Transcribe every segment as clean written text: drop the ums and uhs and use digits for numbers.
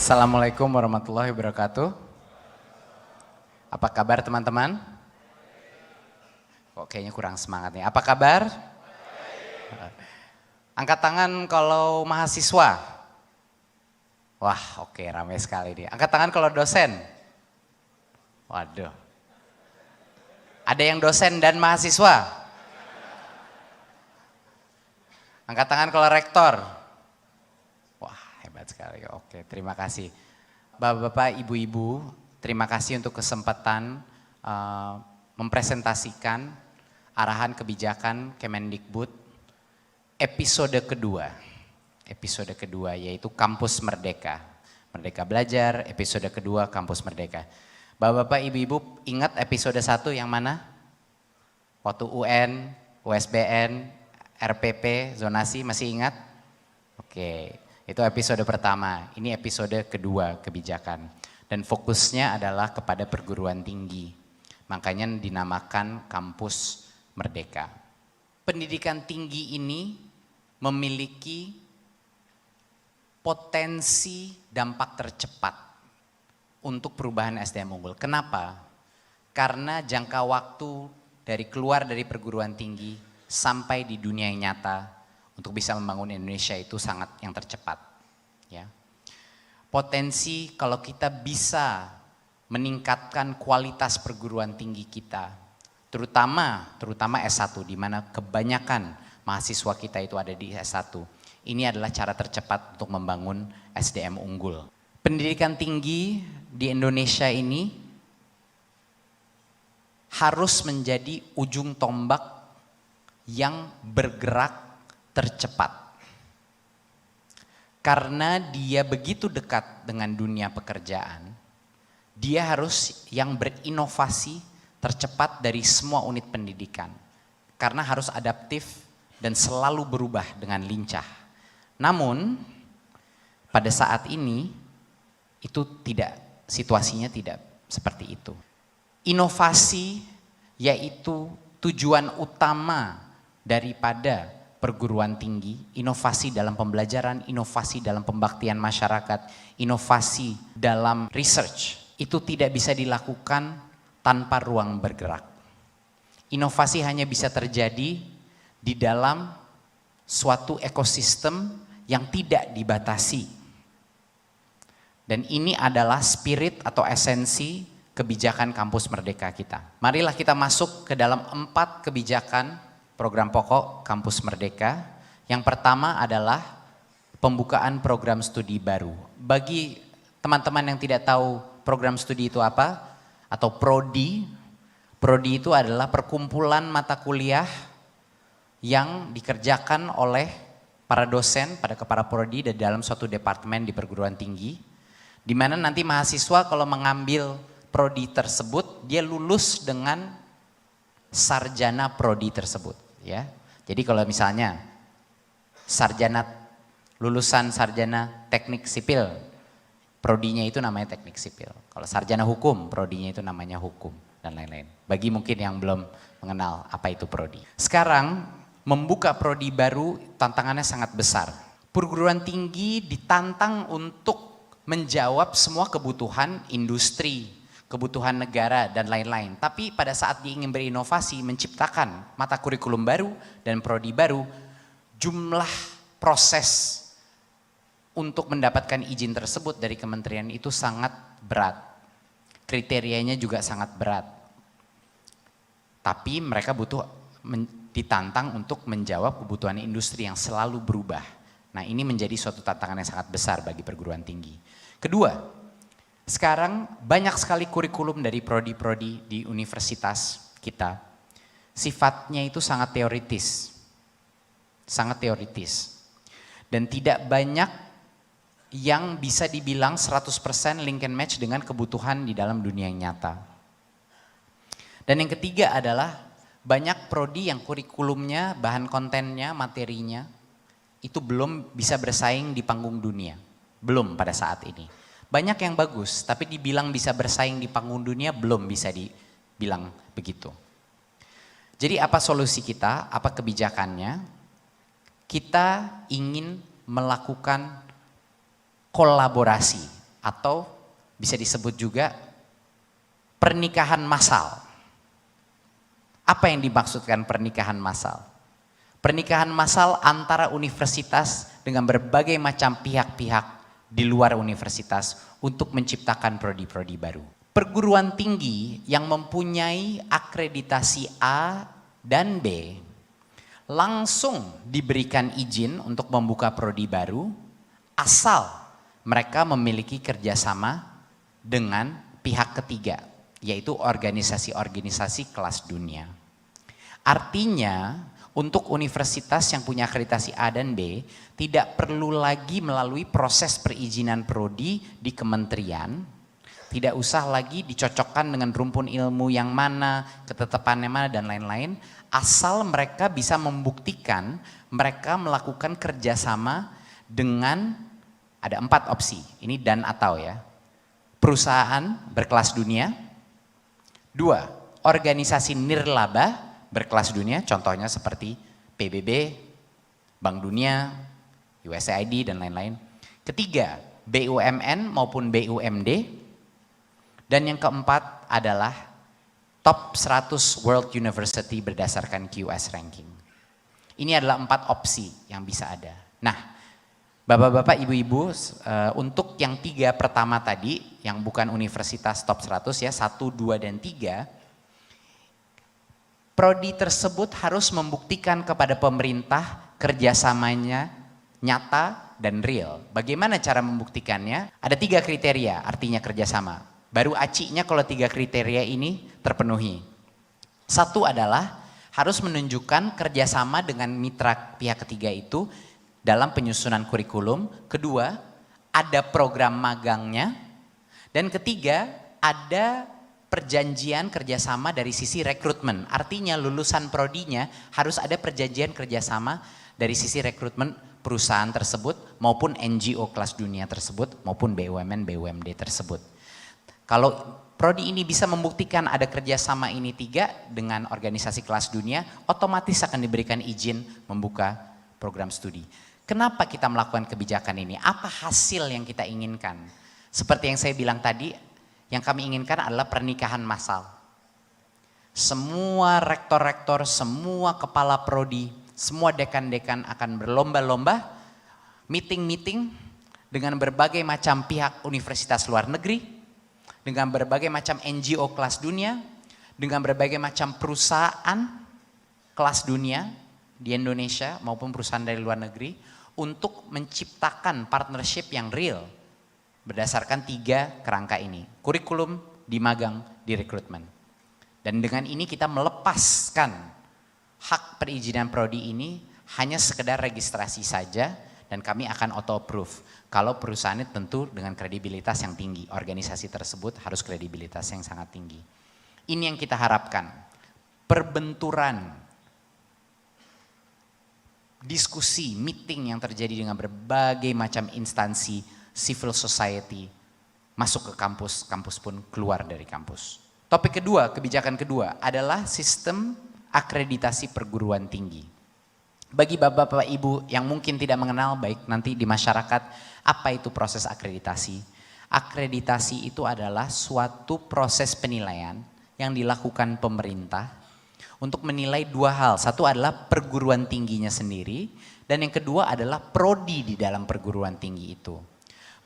Assalamualaikum warahmatullahi wabarakatuh. Apa kabar teman-teman? Kok kayaknya kurang semangat nih. Apa kabar? Angkat tangan kalau mahasiswa. Wah, oke, ramai sekali nih. Angkat tangan kalau dosen. Waduh. Ada yang dosen dan mahasiswa? Angkat tangan kalau rektor. Wah, hebat sekali. Oke, terima kasih. Bapak-bapak, ibu-ibu, terima kasih untuk kesempatan mempresentasikan arahan kebijakan Kemendikbud episode kedua. Episode kedua yaitu Kampus Merdeka. Merdeka Belajar, episode kedua Kampus Merdeka. Bapak-bapak, ibu-ibu ingat episode 1 yang mana? Waktu UN, USBN, RPP, zonasi, masih ingat? Oke, itu episode pertama. Ini episode kedua kebijakan. Dan fokusnya adalah kepada perguruan tinggi. Makanya dinamakan Kampus Merdeka. Pendidikan tinggi ini memiliki potensi dampak tercepat untuk perubahan SDM unggul. Kenapa? Karena jangka waktu keluar dari perguruan tinggi sampai di dunia yang nyata untuk bisa membangun Indonesia itu sangat yang tercepat. Ya. Potensi kalau kita bisa meningkatkan kualitas perguruan tinggi kita, terutama S1 di mana kebanyakan mahasiswa kita itu ada di S1. Ini adalah cara tercepat untuk membangun SDM unggul. Pendidikan tinggi di Indonesia ini harus menjadi ujung tombak yang bergerak tercepat. Karena dia begitu dekat dengan dunia pekerjaan, dia harus yang berinovasi tercepat dari semua unit pendidikan. Karena harus adaptif dan selalu berubah dengan lincah. Namun pada saat ini situasinya tidak seperti itu. Inovasi yaitu tujuan utama daripada perguruan tinggi, inovasi dalam pembelajaran, inovasi dalam pembaktian masyarakat, inovasi dalam research, itu tidak bisa dilakukan tanpa ruang bergerak. Inovasi hanya bisa terjadi di dalam suatu ekosistem yang tidak dibatasi. Dan ini adalah spirit atau esensi kebijakan Kampus Merdeka kita. Marilah kita masuk ke dalam 4 kebijakan program pokok Kampus Merdeka. Yang pertama adalah pembukaan program studi baru. Bagi teman-teman yang tidak tahu program studi itu apa, atau prodi itu adalah perkumpulan mata kuliah yang dikerjakan oleh para dosen pada kepala prodi di dalam suatu departemen di perguruan tinggi, di mana nanti mahasiswa kalau mengambil prodi tersebut, dia lulus dengan sarjana prodi tersebut. Ya, jadi kalau misalnya lulusan sarjana teknik sipil, prodinya itu namanya teknik sipil. Kalau sarjana hukum, prodinya itu namanya hukum dan lain-lain. Bagi mungkin yang belum mengenal apa itu prodi. Sekarang membuka prodi baru tantangannya sangat besar. Perguruan tinggi ditantang untuk menjawab semua kebutuhan industri, kebutuhan negara dan lain-lain. Tapi pada saat dia ingin berinovasi, menciptakan mata kurikulum baru dan prodi baru, jumlah proses untuk mendapatkan izin tersebut dari kementerian itu sangat berat. Kriterianya juga sangat berat. Tapi mereka ditantang untuk menjawab kebutuhan industri yang selalu berubah. Nah, ini menjadi suatu tantangan yang sangat besar bagi perguruan tinggi. Kedua, sekarang banyak sekali kurikulum dari prodi-prodi di universitas kita. Sifatnya itu sangat teoritis. Sangat teoritis. Dan tidak banyak yang bisa dibilang 100% link and match dengan kebutuhan di dalam dunia yang nyata. Dan yang ketiga adalah banyak prodi yang kurikulumnya, bahan kontennya, materinya itu belum bisa bersaing di panggung dunia. Belum pada saat ini. Banyak yang bagus, tapi dibilang bisa bersaing di panggung dunia belum bisa dibilang begitu. Jadi apa solusi kita, apa kebijakannya? Kita ingin melakukan kolaborasi atau bisa disebut juga pernikahan massal. Apa yang dimaksudkan pernikahan massal? Pernikahan massal antara universitas dengan berbagai macam pihak-pihak di luar universitas untuk menciptakan prodi-prodi baru. Perguruan tinggi yang mempunyai akreditasi A dan B langsung diberikan izin untuk membuka prodi baru asal mereka memiliki kerjasama dengan pihak ketiga, yaitu organisasi-organisasi kelas dunia. Artinya untuk universitas yang punya akreditasi A dan B tidak perlu lagi melalui proses perizinan prodi di kementerian, tidak usah lagi dicocokkan dengan rumpun ilmu yang mana, ketetapannya mana dan lain-lain, asal mereka bisa membuktikan mereka melakukan kerjasama dengan ada 4 opsi, ini dan atau ya. Perusahaan berkelas dunia, 2, organisasi nirlaba berkelas dunia, contohnya seperti PBB, Bank Dunia, USAID dan lain-lain. Ketiga, BUMN maupun BUMD. Dan yang keempat adalah top 100 World University berdasarkan QS ranking. Ini adalah 4 opsi yang bisa ada. Nah, Bapak-bapak, Ibu-ibu, untuk yang 3 pertama tadi, yang bukan universitas top 100 ya, 1, 2, dan 3, prodi tersebut harus membuktikan kepada pemerintah kerjasamanya nyata dan real. Bagaimana cara membuktikannya? Ada 3 kriteria artinya kerjasama. Baru acinya kalau 3 kriteria ini terpenuhi. 1 adalah harus menunjukkan kerjasama dengan mitra pihak ketiga itu dalam penyusunan kurikulum. 2, ada program magangnya. Dan 3, ada perjanjian kerjasama dari sisi rekrutmen. Artinya lulusan prodinya harus ada perjanjian kerjasama dari sisi rekrutmen perusahaan tersebut maupun NGO kelas dunia tersebut maupun BUMN, BUMD tersebut. Kalau prodi ini bisa membuktikan ada kerjasama ini 3 dengan organisasi kelas dunia, otomatis akan diberikan izin membuka program studi. Kenapa kita melakukan kebijakan ini? Apa hasil yang kita inginkan? Seperti yang saya bilang tadi, yang kami inginkan adalah pernikahan massal. Semua rektor-rektor, semua kepala prodi, semua dekan-dekan akan berlomba-lomba, meeting-meeting dengan berbagai macam pihak universitas luar negeri, dengan berbagai macam NGO kelas dunia, dengan berbagai macam perusahaan kelas dunia di Indonesia maupun perusahaan dari luar negeri, untuk menciptakan partnership yang real, berdasarkan 3 kerangka ini, kurikulum, dimagang, direkrutmen. Dan dengan ini kita melepaskan hak perizinan prodi ini hanya sekedar registrasi saja dan kami akan auto approve. Kalau perusahaannya tentu dengan kredibilitas yang tinggi, organisasi tersebut harus kredibilitas yang sangat tinggi. Ini yang kita harapkan, perbenturan, diskusi, meeting yang terjadi dengan berbagai macam instansi civil society masuk ke kampus, kampus pun keluar dari kampus. Topik kedua, kebijakan kedua adalah sistem akreditasi perguruan tinggi. Bagi bapak-bapak ibu yang mungkin tidak mengenal baik nanti di masyarakat, apa itu proses akreditasi? Akreditasi itu adalah suatu proses penilaian yang dilakukan pemerintah untuk menilai 2 hal. Satu adalah perguruan tingginya sendiri dan yang kedua adalah prodi di dalam perguruan tinggi itu.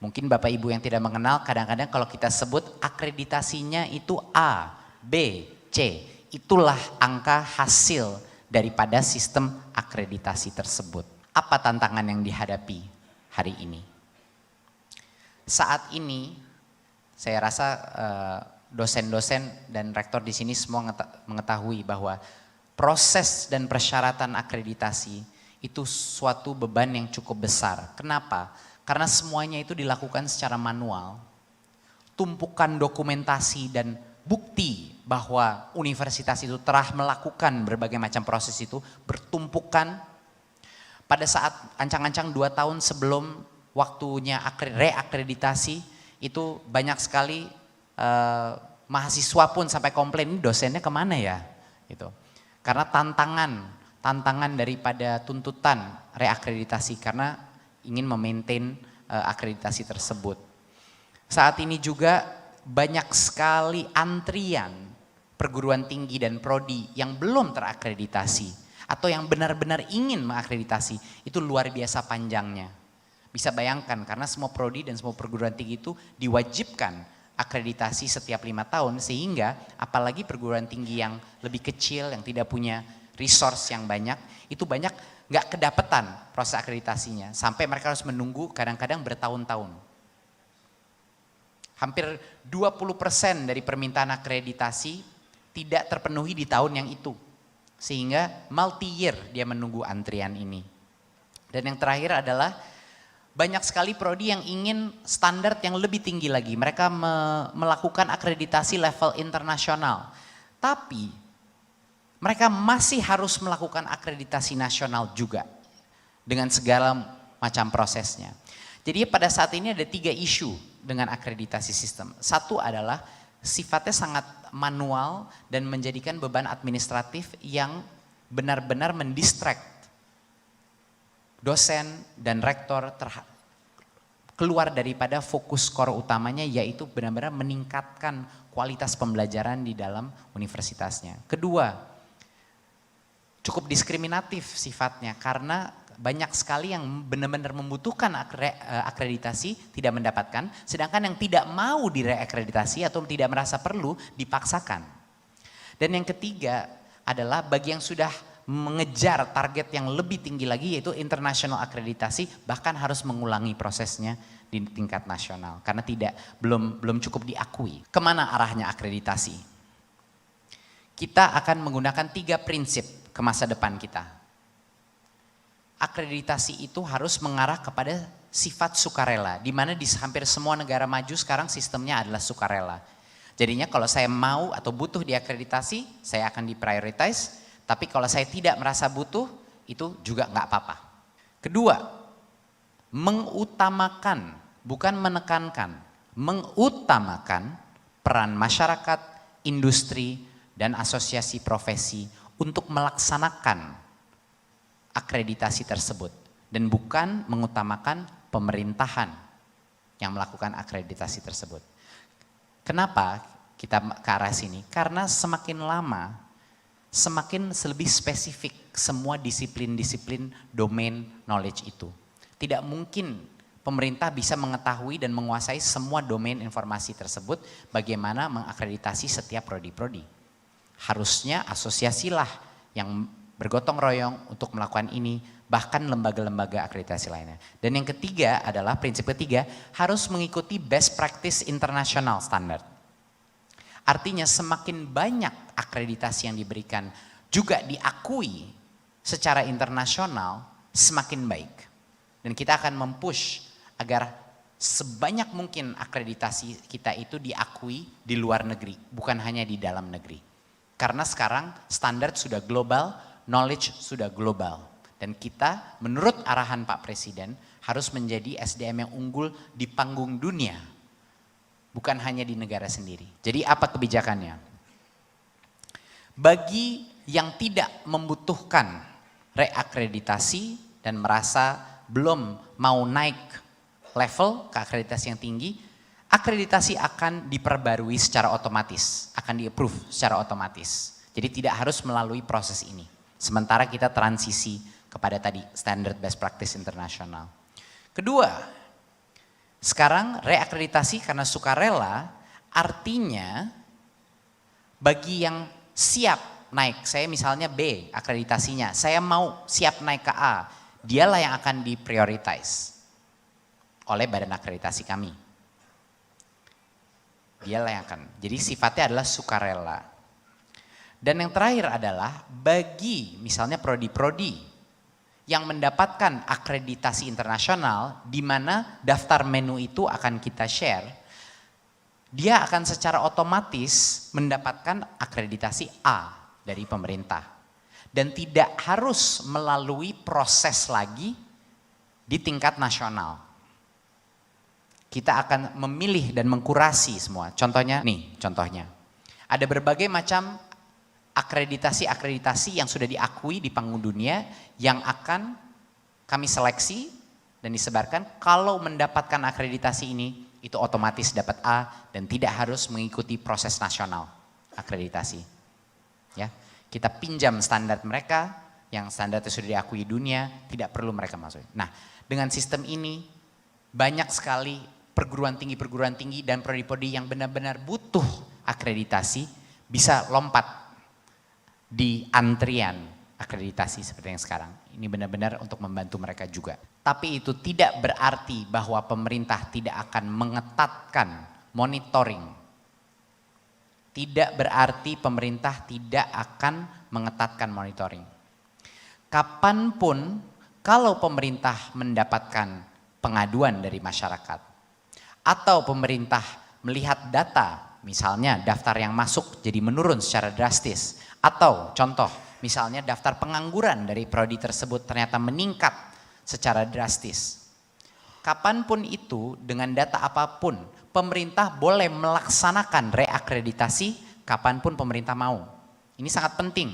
Mungkin Bapak Ibu yang tidak mengenal, kadang-kadang kalau kita sebut akreditasinya itu A, B, C. Itulah angka hasil daripada sistem akreditasi tersebut. Apa tantangan yang dihadapi hari ini? Saat ini saya rasa dosen-dosen dan rektor di sini semua mengetahui bahwa proses dan persyaratan akreditasi itu suatu beban yang cukup besar. Kenapa? Karena semuanya itu dilakukan secara manual. Tumpukan dokumentasi dan bukti bahwa universitas itu telah melakukan berbagai macam proses itu bertumpukan. Pada saat ancang-ancang 2 tahun sebelum waktunya reakreditasi itu banyak sekali mahasiswa pun sampai komplain, ini dosennya kemana ya? Gitu. Karena tantangan daripada tuntutan reakreditasi karena ingin memaintain akreditasi tersebut. Saat ini juga banyak sekali antrian perguruan tinggi dan prodi yang belum terakreditasi atau yang benar-benar ingin mengakreditasi, itu luar biasa panjangnya. Bisa bayangkan karena semua prodi dan semua perguruan tinggi itu diwajibkan akreditasi setiap 5 tahun, sehingga apalagi perguruan tinggi yang lebih kecil yang tidak punya resource yang banyak, itu banyak nggak kedapetan proses akreditasinya sampai mereka harus menunggu kadang-kadang bertahun-tahun. Hampir 20% dari permintaan akreditasi tidak terpenuhi di tahun yang itu, sehingga multi-year dia menunggu antrian ini. Dan yang terakhir adalah banyak sekali prodi yang ingin standar yang lebih tinggi lagi. Mereka melakukan akreditasi level internasional. Tapi mereka masih harus melakukan akreditasi nasional juga dengan segala macam prosesnya. Jadi pada saat ini ada 3 isu dengan akreditasi sistem. Satu adalah sifatnya sangat manual dan menjadikan beban administratif yang benar-benar mendistract dosen dan rektor keluar daripada fokus core utamanya, yaitu benar-benar meningkatkan kualitas pembelajaran di dalam universitasnya. Kedua, cukup diskriminatif sifatnya karena banyak sekali yang benar-benar membutuhkan akreditasi tidak mendapatkan, sedangkan yang tidak mau direakreditasi atau tidak merasa perlu dipaksakan. Dan yang ketiga adalah bagi yang sudah mengejar target yang lebih tinggi lagi, yaitu international akreditasi, bahkan harus mengulangi prosesnya di tingkat nasional karena belum cukup diakui. Kemana arahnya akreditasi? Kita akan menggunakan 3 prinsip ke masa depan kita. Akreditasi itu harus mengarah kepada sifat sukarela, di mana di hampir semua negara maju sekarang sistemnya adalah sukarela. Jadinya kalau saya mau atau butuh diakreditasi, saya akan diprioritize. Tapi kalau saya tidak merasa butuh, itu juga nggak apa-apa. Kedua, mengutamakan, bukan menekankan, mengutamakan peran masyarakat, industri, dan asosiasi profesi untuk melaksanakan akreditasi tersebut. Dan bukan mengutamakan pemerintahan yang melakukan akreditasi tersebut. Kenapa kita ke arah sini? Karena semakin lama, semakin lebih spesifik semua disiplin-disiplin domain knowledge itu. Tidak mungkin pemerintah bisa mengetahui dan menguasai semua domain informasi tersebut, bagaimana mengakreditasi setiap prodi-prodi. Harusnya asosiasilah yang bergotong royong untuk melakukan ini, bahkan lembaga-lembaga akreditasi lainnya. Dan yang ketiga adalah prinsip ketiga, harus mengikuti best practice international standard. Artinya semakin banyak akreditasi yang diberikan juga diakui secara internasional, semakin baik. Dan kita akan mempush agar sebanyak mungkin akreditasi kita itu diakui di luar negeri, bukan hanya di dalam negeri. Karena sekarang standar sudah global, knowledge sudah global. Dan kita menurut arahan Pak Presiden harus menjadi SDM yang unggul di panggung dunia, bukan hanya di negara sendiri. Jadi apa kebijakannya? Bagi yang tidak membutuhkan reakreditasi dan merasa belum mau naik level ke akreditasi yang tinggi, akreditasi akan diperbarui secara otomatis, akan di-approve secara otomatis. Jadi tidak harus melalui proses ini. Sementara kita transisi kepada tadi standard best practice internasional. Kedua, sekarang reakreditasi karena sukarela, artinya bagi yang siap naik, saya misalnya B akreditasinya, saya mau siap naik ke A, dialah yang akan diprioritize oleh badan akreditasi kami. Dialah yang akan, jadi sifatnya adalah sukarela. Dan yang terakhir adalah bagi misalnya prodi-prodi yang mendapatkan akreditasi internasional, di mana daftar menu itu akan kita share, dia akan secara otomatis mendapatkan akreditasi A dari pemerintah. Dan tidak harus melalui proses lagi di tingkat nasional. Kita akan memilih dan mengkurasi semua. Contohnya nih, contohnya. Ada berbagai macam akreditasi yang sudah diakui di panggung dunia yang akan kami seleksi dan disebarkan. Kalau mendapatkan akreditasi ini itu otomatis dapat A dan tidak harus mengikuti proses nasional akreditasi. Ya, kita pinjam standar mereka yang standarnya sudah diakui dunia, tidak perlu mereka masuk. Nah, dengan sistem ini banyak sekali perguruan tinggi dan prodi-prodi yang benar-benar butuh akreditasi bisa lompat di antrian akreditasi seperti yang sekarang. Ini benar-benar untuk membantu mereka juga. Tapi itu tidak berarti bahwa pemerintah tidak akan mengetatkan monitoring. Tidak berarti pemerintah tidak akan mengetatkan monitoring. Kapanpun kalau pemerintah mendapatkan pengaduan dari masyarakat atau pemerintah melihat data, misalnya daftar yang masuk jadi menurun secara drastis, atau contoh misalnya daftar pengangguran dari prodi tersebut ternyata meningkat secara drastis. Kapanpun itu dengan data apapun pemerintah boleh melaksanakan reakreditasi kapanpun pemerintah mau. Ini sangat penting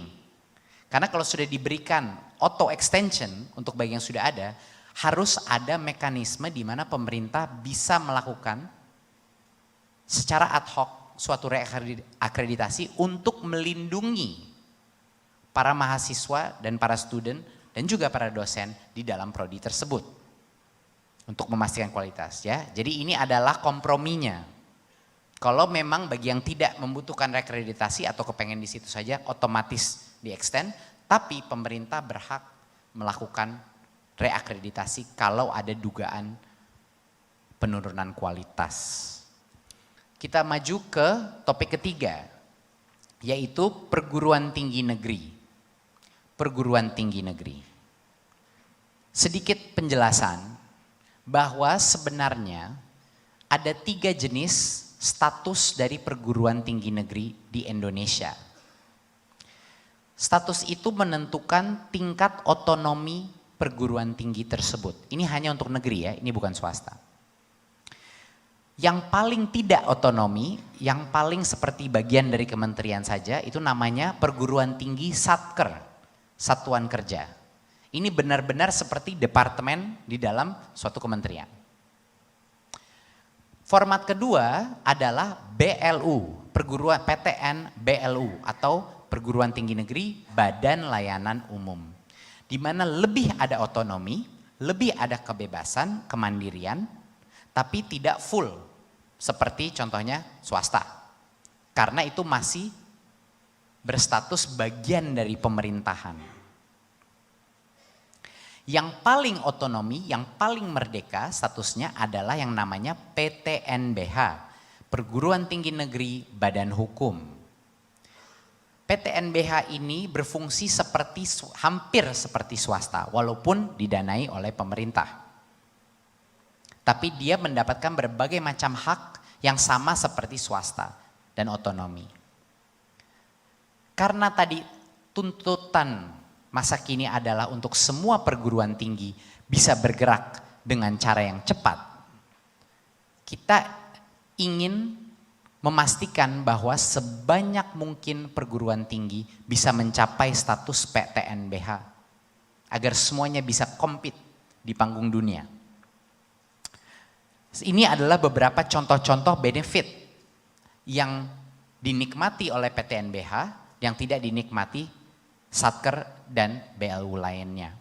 karena kalau sudah diberikan auto extension untuk bagi yang sudah ada, harus ada mekanisme di mana pemerintah bisa melakukan secara ad hoc suatu reakreditasi untuk melindungi para mahasiswa dan para student dan juga para dosen di dalam prodi tersebut untuk memastikan kualitas ya. Jadi ini adalah komprominya. Kalau memang bagi yang tidak membutuhkan reakreditasi atau kepengen di situ saja otomatis di extend, tapi pemerintah berhak melakukan reakreditasi kalau ada dugaan penurunan kualitas. Kita maju ke topik ketiga, yaitu perguruan tinggi negeri. Perguruan tinggi negeri. Sedikit penjelasan bahwa sebenarnya ada 3 jenis status dari perguruan tinggi negeri di Indonesia. Status itu menentukan tingkat otonomi perguruan tinggi tersebut. Ini hanya untuk negeri ya, ini bukan swasta. Yang paling tidak otonomi, yang paling seperti bagian dari kementerian saja, itu namanya perguruan tinggi Satker, Satuan Kerja. Ini benar-benar seperti departemen di dalam suatu kementerian. Format kedua adalah BLU, perguruan PTN BLU atau perguruan tinggi negeri Badan Layanan Umum. Di mana lebih ada otonomi, lebih ada kebebasan, kemandirian, tapi tidak full seperti contohnya swasta. Karena itu masih berstatus bagian dari pemerintahan. Yang paling otonomi, yang paling merdeka statusnya adalah yang namanya PTNBH, Perguruan Tinggi Negeri Badan Hukum. PTNBH ini berfungsi hampir seperti swasta, walaupun didanai oleh pemerintah. Tapi dia mendapatkan berbagai macam hak yang sama seperti swasta dan otonomi. Karena tadi tuntutan masa kini adalah untuk semua perguruan tinggi bisa bergerak dengan cara yang cepat. Kita ingin memastikan bahwa sebanyak mungkin perguruan tinggi bisa mencapai status PTNBH agar semuanya bisa compete di panggung dunia. Ini adalah beberapa contoh-contoh benefit yang dinikmati oleh PTNBH yang tidak dinikmati Satker dan BLU lainnya.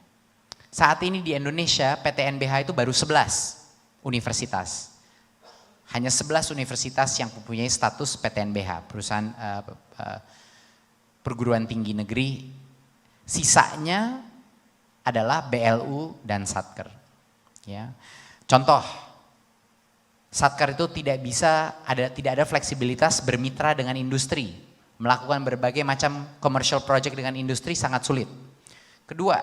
Saat ini di Indonesia PTNBH itu baru 11 universitas. Hanya 11 universitas yang mempunyai status PTNBH, perusahaan perguruan tinggi negeri. Sisanya adalah BLU dan Satker. Ya. Contoh, Satker itu tidak ada fleksibilitas bermitra dengan industri. Melakukan berbagai macam commercial project dengan industri sangat sulit. Kedua,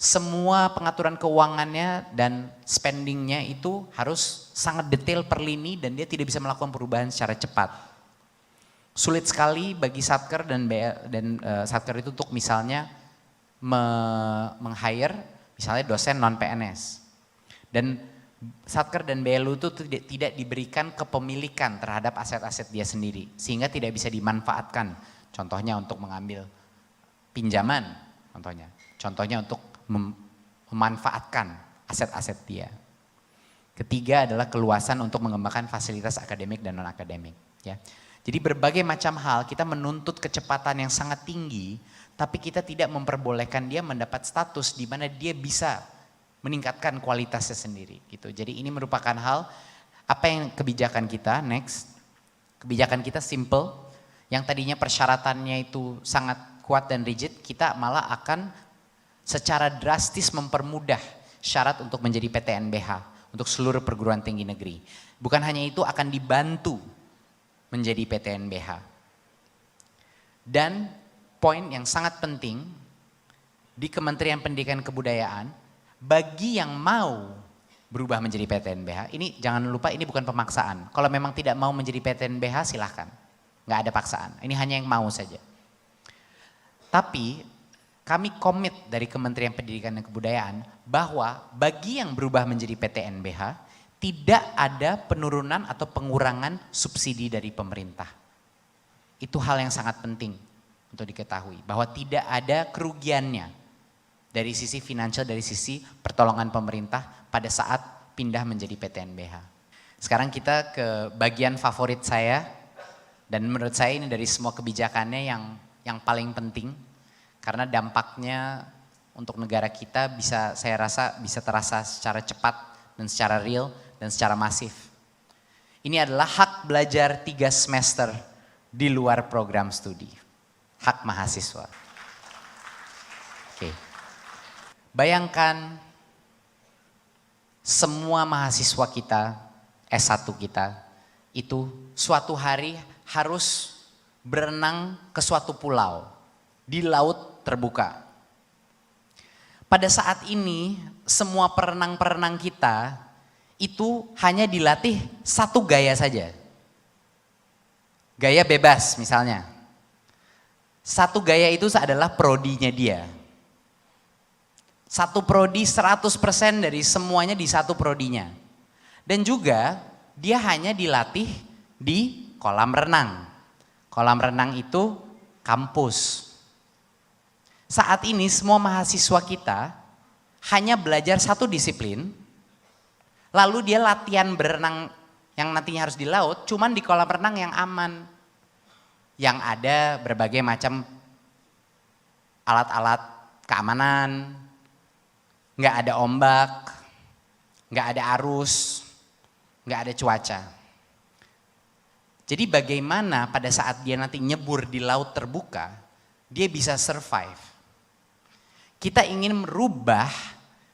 semua pengaturan keuangannya dan spendingnya itu harus sangat detail per lini dan dia tidak bisa melakukan perubahan secara cepat. Sulit sekali bagi Satker dan Satker itu untuk misalnya meng-hire misalnya dosen non-PNS. Dan Satker dan BLU itu tidak diberikan kepemilikan terhadap aset-aset dia sendiri sehingga tidak bisa dimanfaatkan. Contohnya untuk mengambil pinjaman, contohnya untuk memanfaatkan aset-aset dia. Ketiga adalah keluasan untuk mengembangkan fasilitas akademik dan non-akademik. Ya. Jadi berbagai macam hal kita menuntut kecepatan yang sangat tinggi, tapi kita tidak memperbolehkan dia mendapat status di mana dia bisa meningkatkan kualitasnya sendiri. Gitu. Jadi ini merupakan hal, apa yang kebijakan kita, next. Kebijakan kita simple, yang tadinya persyaratannya itu sangat kuat dan rigid, kita malah akan secara drastis mempermudah syarat untuk menjadi PTNBH. Untuk seluruh perguruan tinggi negeri. Bukan hanya itu, akan dibantu menjadi PTNBH. Dan poin yang sangat penting di Kementerian Pendidikan dan Kebudayaan, bagi yang mau berubah menjadi PTNBH, ini jangan lupa ini bukan pemaksaan. Kalau memang tidak mau menjadi PTNBH silahkan, nggak ada paksaan. Ini hanya yang mau saja. Tapi kami komit dari Kementerian Pendidikan dan Kebudayaan bahwa bagi yang berubah menjadi PTNBH tidak ada penurunan atau pengurangan subsidi dari pemerintah. Itu hal yang sangat penting untuk diketahui bahwa tidak ada kerugiannya dari sisi finansial, dari sisi pertolongan pemerintah pada saat pindah menjadi PTNBH. Sekarang kita ke bagian favorit saya dan menurut saya ini dari semua kebijakannya yang paling penting. Karena dampaknya untuk negara kita saya rasa bisa terasa secara cepat dan secara real dan secara masif. Ini adalah hak belajar 3 semester di luar program studi. Hak mahasiswa. Oke. Bayangkan semua mahasiswa kita, S1 kita, itu suatu hari harus berenang ke suatu pulau di laut terbuka. Pada saat ini semua perenang-perenang kita itu hanya dilatih satu gaya saja. Gaya bebas misalnya. Satu gaya itu adalah prodinya dia. Satu prodi 100% dari semuanya di satu prodinya. Dan juga dia hanya dilatih di kolam renang. Kolam renang itu kampus. Saat ini semua mahasiswa kita hanya belajar satu disiplin, lalu dia latihan berenang yang nantinya harus di laut, cuman di kolam renang yang aman. Yang ada berbagai macam alat-alat keamanan, nggak ada ombak, nggak ada arus, nggak ada cuaca. Jadi bagaimana pada saat dia nanti nyebur di laut terbuka, dia bisa survive. Kita ingin merubah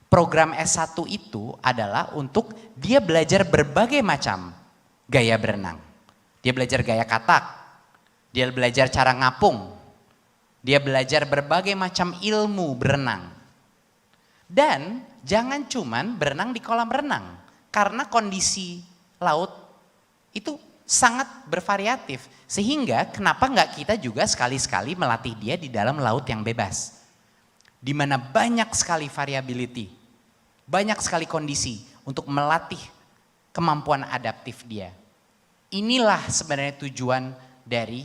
program S1 itu adalah untuk dia belajar berbagai macam gaya berenang. Dia belajar gaya katak, dia belajar cara ngapung, dia belajar berbagai macam ilmu berenang. Dan jangan cuman berenang di kolam renang, karena kondisi laut itu sangat bervariatif. Sehingga kenapa nggak kita juga sekali-sekali melatih dia di dalam laut yang bebas. Di mana banyak sekali variability, banyak sekali kondisi untuk melatih kemampuan adaptif dia. Inilah sebenarnya tujuan dari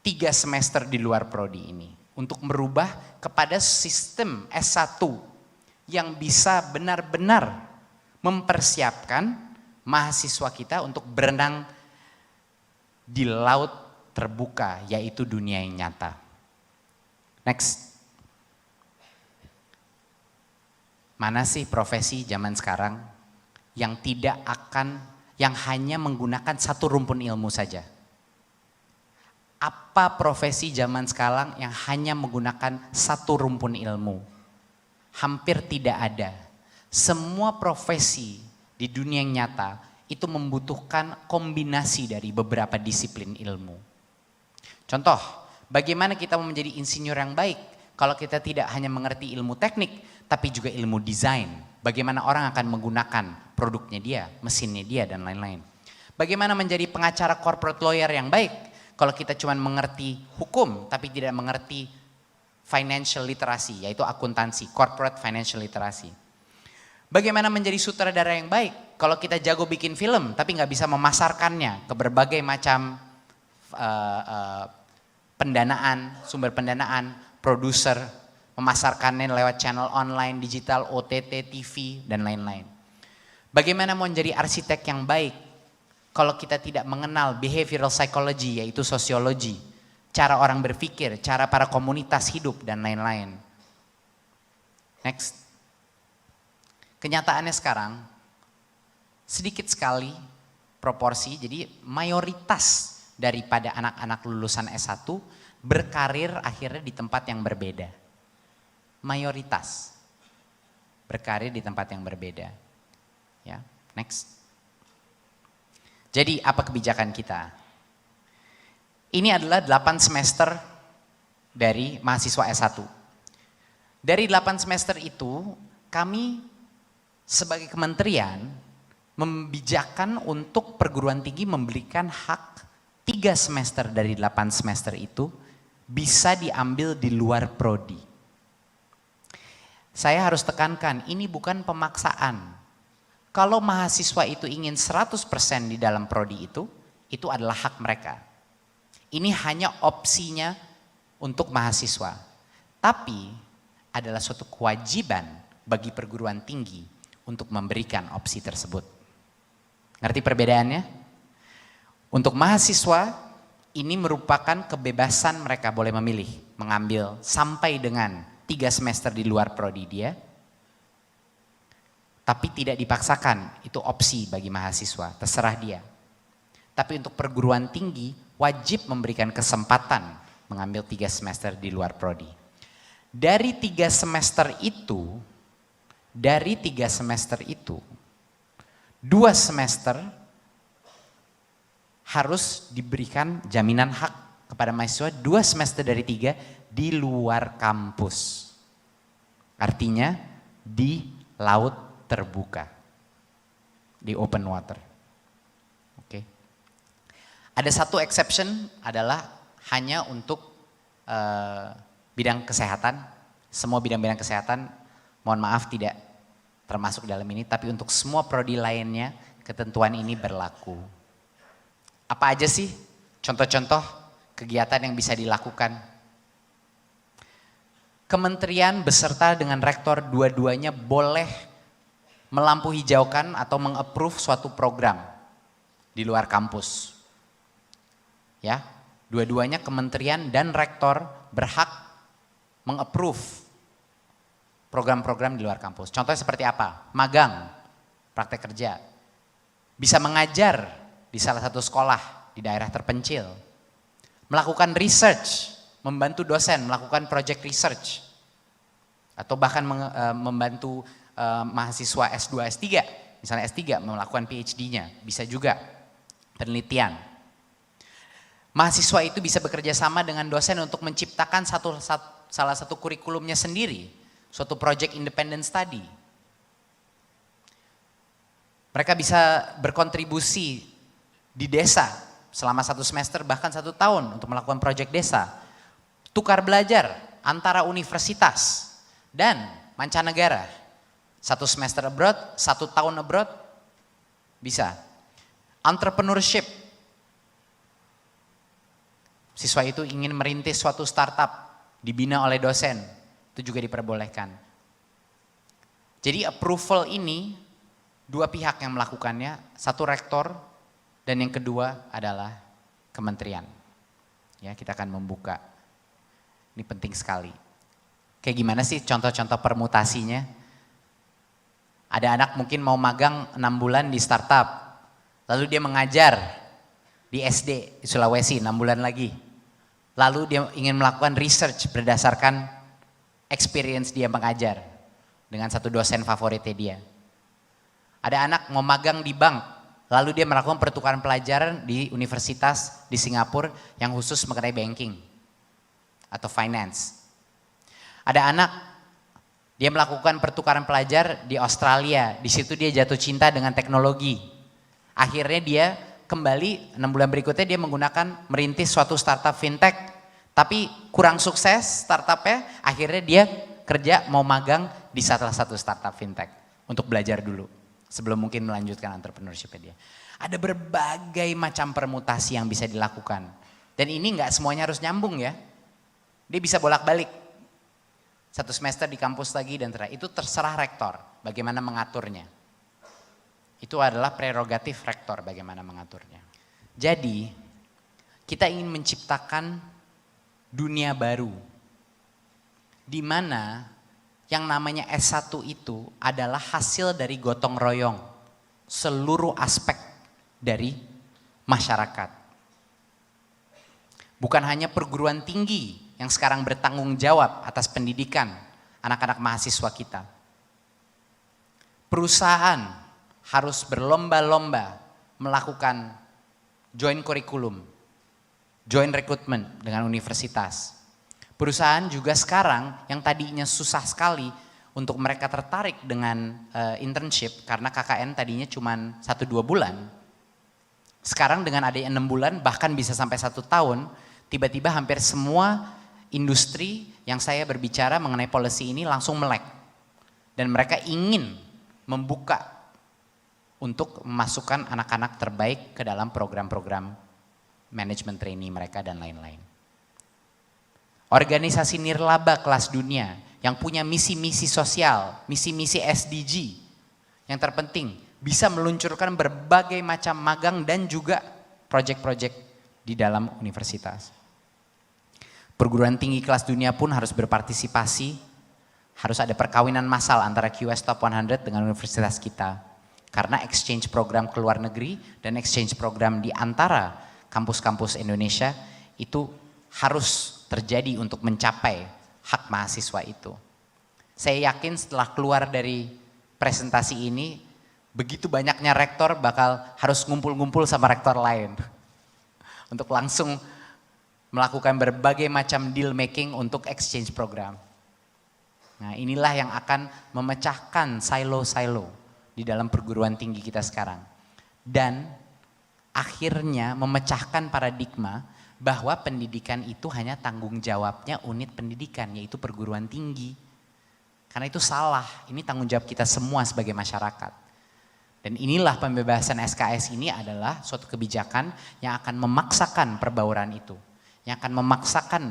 3 semester di luar prodi ini. Untuk merubah kepada sistem S1 yang bisa benar-benar mempersiapkan mahasiswa kita untuk berenang di laut terbuka, yaitu dunia yang nyata. Next. Mana sih profesi zaman sekarang yang yang hanya menggunakan satu rumpun ilmu saja? Apa profesi zaman sekarang yang hanya menggunakan satu rumpun ilmu? Hampir tidak ada. Semua profesi di dunia yang nyata itu membutuhkan kombinasi dari beberapa disiplin ilmu. Contoh, bagaimana kita mau menjadi insinyur yang baik kalau kita tidak hanya mengerti ilmu teknik, tapi juga ilmu desain. Bagaimana orang akan menggunakan produknya dia, mesinnya dia, dan lain-lain. Bagaimana menjadi pengacara corporate lawyer yang baik kalau kita cuma mengerti hukum, tapi tidak mengerti financial literacy, yaitu akuntansi, corporate financial literacy. Bagaimana menjadi sutradara yang baik kalau kita jago bikin film, tapi nggak bisa memasarkannya ke berbagai macam pendanaan, sumber pendanaan, produser, memasarkannya lewat channel online, digital, OTT, TV, dan lain-lain. Bagaimana mau menjadi arsitek yang baik kalau kita tidak mengenal behavioral psychology, yaitu sosiologi, cara orang berpikir, cara para komunitas hidup, dan lain-lain. Next. Kenyataannya sekarang, sedikit sekali proporsi, jadi mayoritas daripada anak-anak lulusan S1 berkarir akhirnya di tempat yang berbeda. Mayoritas berkarir di tempat yang berbeda. Ya, next. Jadi apa kebijakan kita? Ini adalah 8 semester dari mahasiswa S1. Dari 8 semester itu, kami sebagai kementerian membijakkan untuk perguruan tinggi memberikan hak 3 semester dari 8 semester itu bisa diambil di luar prodi. Saya harus tekankan, ini bukan pemaksaan. Kalau mahasiswa itu ingin 100% di dalam prodi itu adalah hak mereka. Ini hanya opsinya untuk mahasiswa. Tapi adalah suatu kewajiban bagi perguruan tinggi untuk memberikan opsi tersebut. Ngerti perbedaannya? Untuk mahasiswa, ini merupakan kebebasan mereka boleh memilih, mengambil sampai dengan 3 semester di luar prodi dia. Tapi tidak dipaksakan, itu opsi bagi mahasiswa, terserah dia. Tapi untuk perguruan tinggi, wajib memberikan kesempatan mengambil 3 semester di luar prodi. Dari 3 semester itu, 2 semester harus diberikan jaminan hak kepada mahasiswa 2 semester dari 3 di luar kampus. Artinya di laut terbuka, di open water. Oke. Ada satu exception adalah hanya untuk bidang kesehatan. Semua bidang-bidang kesehatan, mohon maaf tidak termasuk dalam ini, tapi untuk semua prodi lainnya ketentuan ini berlaku. Apa aja sih contoh-contoh kegiatan yang bisa dilakukan? Kementerian beserta dengan rektor dua-duanya boleh melampu hijaukan atau meng-approve suatu program di luar kampus. Ya, dua-duanya kementerian dan rektor berhak meng-approve program-program di luar kampus. Contohnya seperti apa? Magang, praktek kerja. Bisa mengajar di salah satu sekolah di daerah terpencil. Melakukan research, membantu dosen melakukan project research. Atau bahkan membantu mahasiswa S2, S3, misalnya S3 melakukan PhD-nya, bisa juga penelitian. Mahasiswa itu bisa bekerja sama dengan dosen untuk menciptakan salah satu kurikulumnya sendiri, suatu project independent study. Mereka bisa berkontribusi di desa selama 1 semester bahkan 1 tahun untuk melakukan proyek desa. Tukar belajar antara universitas dan mancanegara. 1 semester abroad, 1 tahun abroad, bisa. Entrepreneurship. Siswa itu ingin merintis suatu startup, dibina oleh dosen, itu juga diperbolehkan. Jadi approval ini 2 pihak yang melakukannya, 1 rektor, dan yang kedua adalah kementerian. Ya, kita akan membuka. Ini penting sekali. Kayak gimana sih contoh-contoh permutasinya? Ada anak mungkin mau magang 6 bulan di startup. Lalu dia mengajar di SD di Sulawesi 6 bulan lagi. Lalu dia ingin melakukan research berdasarkan experience dia mengajar dengan satu dosen favoritnya dia. Ada anak mau magang di bank. Lalu dia melakukan pertukaran pelajaran di universitas di Singapura yang khusus mengenai banking atau finance. Ada anak, dia melakukan pertukaran pelajar di Australia, di situ dia jatuh cinta dengan teknologi. Akhirnya dia kembali 6 bulan berikutnya dia menggunakan merintis suatu startup fintech, tapi kurang sukses startupnya, akhirnya dia kerja mau magang di salah satu startup fintech untuk belajar dulu. Sebelum mungkin melanjutkan entrepreneurship dia. Ada berbagai macam permutasi yang bisa dilakukan. Dan ini nggak semuanya harus nyambung ya. Dia bisa bolak-balik. 1 semester di kampus lagi dan itu terserah rektor. Bagaimana mengaturnya. Itu adalah prerogatif rektor bagaimana mengaturnya. Jadi, kita ingin menciptakan dunia baru, di mana yang namanya S1 itu adalah hasil dari gotong royong seluruh aspek dari masyarakat. Bukan hanya perguruan tinggi yang sekarang bertanggung jawab atas pendidikan anak-anak mahasiswa kita. Perusahaan harus berlomba-lomba melakukan joint curriculum, joint recruitment dengan universitas. Perusahaan juga sekarang yang tadinya susah sekali untuk mereka tertarik dengan internship karena KKN tadinya cuma 1-2 bulan. Sekarang dengan adanya 6 bulan bahkan bisa sampai 1 tahun, tiba-tiba hampir semua industri yang saya berbicara mengenai policy ini langsung melek. Dan mereka ingin membuka untuk memasukkan anak-anak terbaik ke dalam program-program manajemen trainee mereka dan lain-lain. Organisasi nirlaba kelas dunia yang punya misi-misi sosial, misi-misi SDG, yang terpenting bisa meluncurkan berbagai macam magang dan juga proyek-proyek di dalam universitas. Perguruan tinggi kelas dunia pun harus berpartisipasi, harus ada perkawinan massal antara QS Top 100 dengan universitas kita. Karena exchange program ke luar negeri dan exchange program di antara kampus-kampus Indonesia itu harus terjadi untuk mencapai hak mahasiswa itu. Saya yakin setelah keluar dari presentasi ini, begitu banyaknya rektor bakal harus ngumpul-ngumpul sama rektor lain. Untuk langsung melakukan berbagai macam deal making untuk exchange program. Nah, inilah yang akan memecahkan silo-silo di dalam perguruan tinggi kita sekarang. Dan akhirnya memecahkan paradigma bahwa pendidikan itu hanya tanggung jawabnya unit pendidikan, yaitu perguruan tinggi. Karena itu salah, ini tanggung jawab kita semua sebagai masyarakat. Dan inilah pembebasan SKS ini adalah suatu kebijakan yang akan memaksakan perbauran itu. Yang akan memaksakan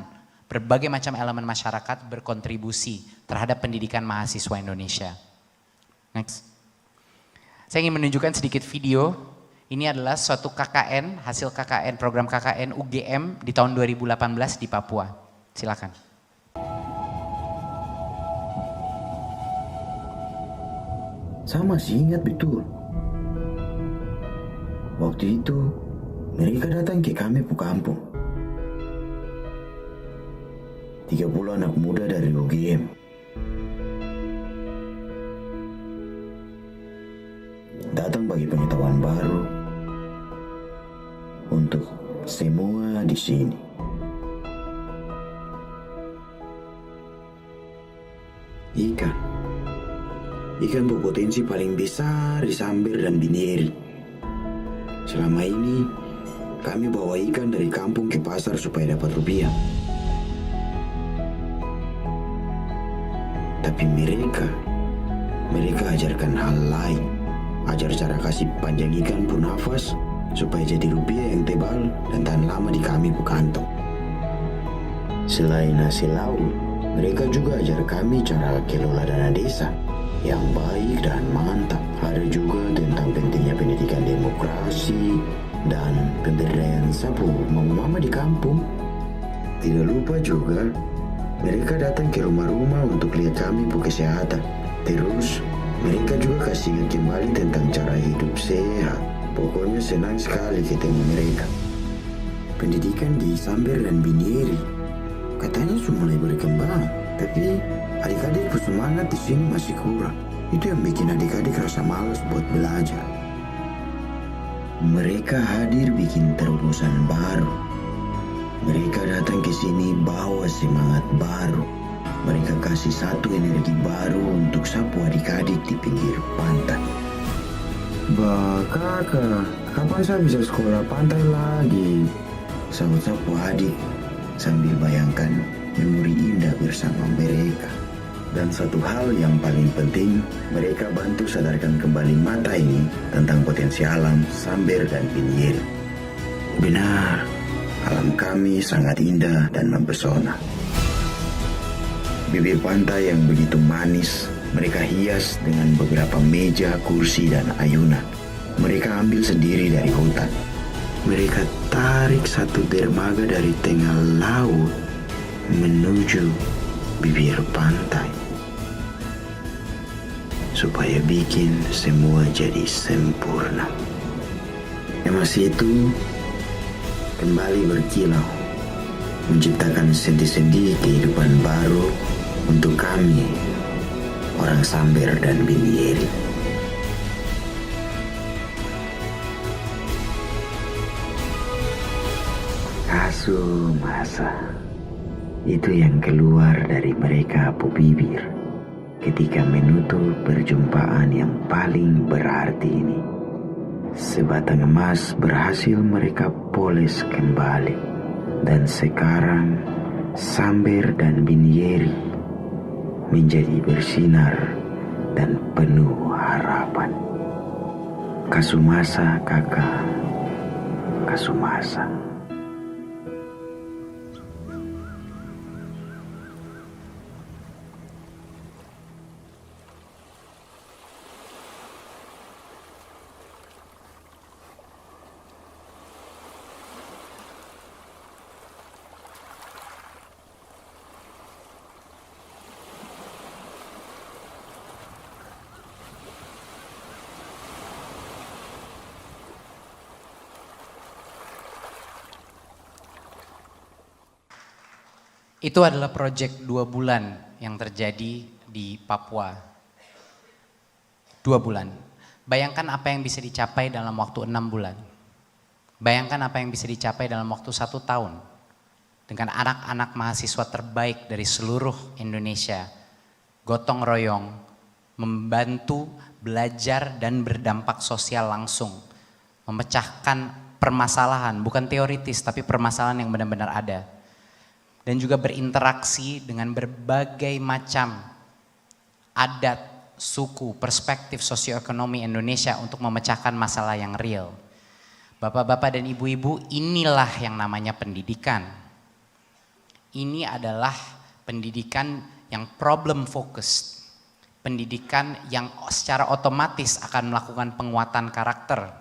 berbagai macam elemen masyarakat berkontribusi terhadap pendidikan mahasiswa Indonesia. Next. Saya ingin menunjukkan sedikit video. Ini adalah suatu KKN, hasil KKN, program KKN UGM di tahun 2018 di Papua. Silakan. Saya masih ingat betul. Waktu itu, mereka datang ke kami ke kampung. 30 anak muda dari UGM. Datang bagi pengetahuan baru untuk semua di sini. Ikan berpotensi paling besar di Sambir dan Binieri. Selama ini kami bawa ikan dari kampung ke pasar supaya dapat rupiah. Tapi mereka ajarkan hal lain. Ajar cara kasih panjang ikan pun nafas supaya jadi rupiah yang tebal dan tahan lama di kami bu kantong. Selain hasil laut, mereka juga ajar kami cara kelola dana desa yang baik dan mantap. Ada juga tentang pentingnya pendidikan demokrasi dan pemberdayaan sapu mama di kampung. Tidak lupa juga mereka datang ke rumah-rumah untuk lihat kami bu kesehatan. Terus mereka juga kasih ingat kembali tentang cara hidup sehat. Pokoknya senang sekali ketemu mereka. Pendidikan di Sambir dan Binieri katanya sudah mulai berkembang, tapi adik-adik bersemangat di sini masih kurang. Itu yang bikin adik-adik rasa malas buat belajar. Mereka hadir bikin terobosan baru. Mereka datang ke sini bawa semangat baru. Mereka kasih satu energi baru untuk sapu adik-adik di pinggir pantai. Bah kakak, kapan saya bisa sekolah pantai lagi? Sahut sapu adik sambil bayangkan memori indah bersama mereka. Dan satu hal yang paling penting, mereka bantu sadarkan kembali mata ini tentang potensi alam Sambir dan Binieri. Benar, alam kami sangat indah dan mempesona. Bibir pantai yang begitu manis, mereka hias dengan beberapa meja, kursi, dan ayunan. mereka ambil sendiri dari hutan. Mereka tarik satu dermaga dari tengah laut menuju bibir pantai, supaya bikin semua jadi sempurna. Emas itu kembali berkilau, menciptakan sendi-sendi kehidupan baru untuk kami, orang Samber dan Binieri. Kasumasa, itu yang keluar dari mereka Apu Bibir ketika menutup perjumpaan yang paling berarti ini. Sebatang emas berhasil mereka poles kembali, dan sekarang Samber dan Binieri menjadi bersinar dan penuh harapan. Kasumasa kakak, Kasumasa. Itu adalah proyek 2 bulan yang terjadi di Papua. 2 bulan. Bayangkan apa yang bisa dicapai dalam waktu 6 bulan. Bayangkan apa yang bisa dicapai dalam waktu 1 tahun. Dengan anak-anak mahasiswa terbaik dari seluruh Indonesia. Gotong royong, membantu belajar dan berdampak sosial langsung. Memecahkan permasalahan, bukan teoritis tapi permasalahan yang benar-benar ada. Dan juga berinteraksi dengan berbagai macam adat, suku, perspektif sosioekonomi Indonesia untuk memecahkan masalah yang real. Bapak-bapak dan ibu-ibu, inilah yang namanya pendidikan. Ini adalah pendidikan yang problem focused. Pendidikan yang secara otomatis akan melakukan penguatan karakter.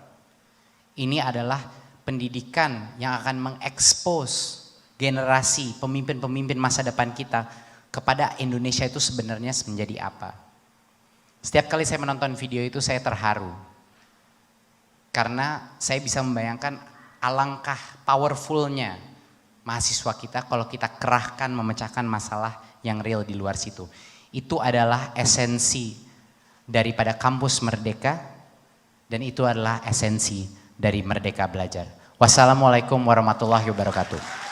Ini adalah pendidikan yang akan mengekspos generasi pemimpin-pemimpin masa depan kita kepada Indonesia itu sebenarnya menjadi apa. Setiap kali saya menonton video itu saya terharu. Karena saya bisa membayangkan alangkah powerfulnya mahasiswa kita kalau kita kerahkan memecahkan masalah yang real di luar situ. Itu adalah esensi daripada kampus Merdeka dan itu adalah esensi dari Merdeka Belajar. Wassalamualaikum warahmatullahi wabarakatuh.